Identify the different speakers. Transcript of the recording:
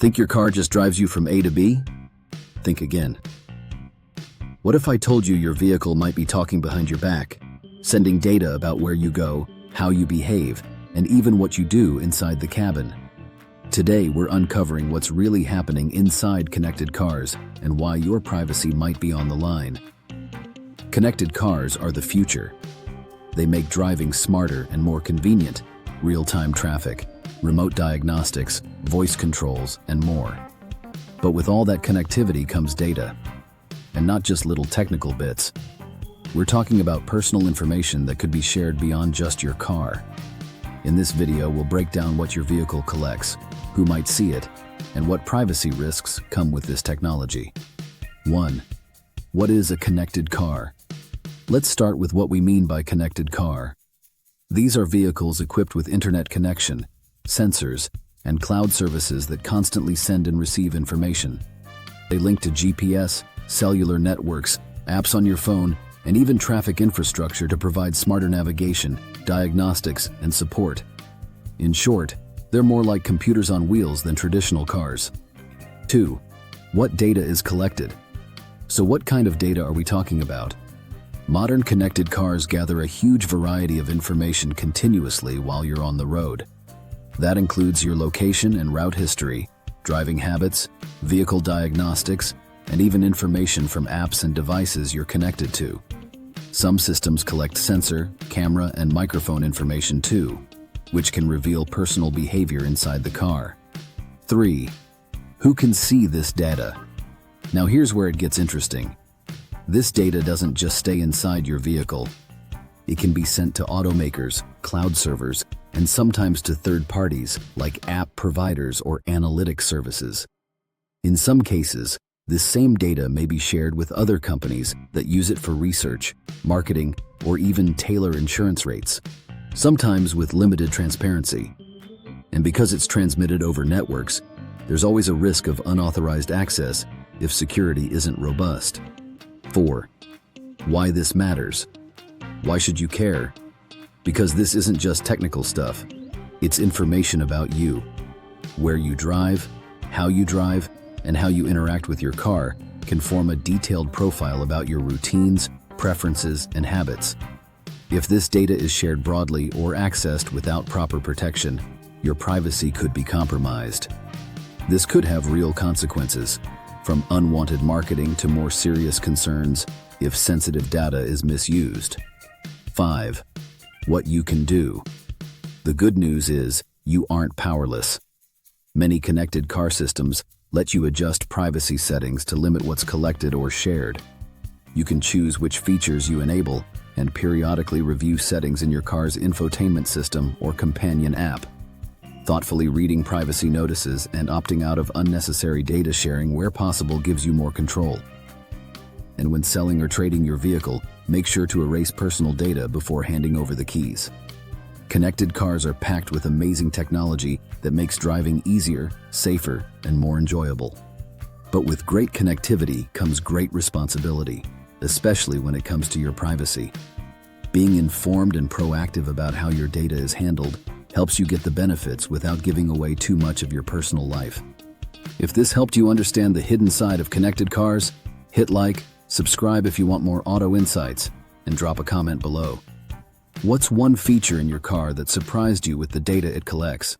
Speaker 1: Think your car just drives you from A to B? Think again. What if I told you your vehicle might be talking behind your back, sending data about where you go, how you behave, and even what you do inside the cabin? Today, we're uncovering what's really happening inside connected cars and why your privacy might be on the line. Connected cars are the future. They make driving smarter and more convenient. Real-time traffic, remote diagnostics, voice controls, and more. But with all that connectivity comes data. And not just little technical bits. We're talking about personal information that could be shared beyond just your car. In this video, we'll break down what your vehicle collects, who might see it, and what privacy risks come with this technology. 1. What is a connected car? Let's start with what we mean by connected car. These are vehicles equipped with internet connection, sensors, and cloud services that constantly send and receive information. They link to GPS, cellular networks, apps on your phone, and even traffic infrastructure to provide smarter navigation, diagnostics, and support. In short, they're more like computers on wheels than traditional cars. 2. What data is collected? So what kind of data are we talking about? Modern connected cars gather a huge variety of information continuously while you're on the road. That includes your location and route history, driving habits, vehicle diagnostics, and even information from apps and devices you're connected to. Some systems collect sensor, camera, and microphone information too, which can reveal personal behavior inside the car. 3. Who can see this data? Now here's where it gets interesting. This data doesn't just stay inside your vehicle. It can be sent to automakers, cloud servers, and sometimes to third parties like app providers or analytics services. In some cases, this same data may be shared with other companies that use it for research, marketing, or even tailor insurance rates, sometimes with limited transparency. And because it's transmitted over networks, there's always a risk of unauthorized access if security isn't robust. 4. Why this matters? Why should you care? Because this isn't just technical stuff. It's information about you. Where you drive, how you drive, and how you interact with your car can form a detailed profile about your routines, preferences, and habits. If this data is shared broadly or accessed without proper protection, your privacy could be compromised. This could have real consequences, from unwanted marketing to more serious concerns if sensitive data is misused. 5. What you can do. The good news is you aren't powerless. Many connected car systems let you adjust privacy settings to limit what's collected or shared. You can choose which features you enable and periodically review settings in your car's infotainment system or companion app. Thoughtfully reading privacy notices and opting out of unnecessary data sharing where possible gives you more control. And when selling or trading your vehicle, make sure to erase personal data before handing over the keys. Connected cars are packed with amazing technology that makes driving easier, safer, and more enjoyable. But with great connectivity comes great responsibility, especially when it comes to your privacy. Being informed and proactive about how your data is handled helps you get the benefits without giving away too much of your personal life. If this helped you understand the hidden side of connected cars, hit like, subscribe if you want more auto insights, and drop a comment below. What's one feature in your car that surprised you with the data it collects?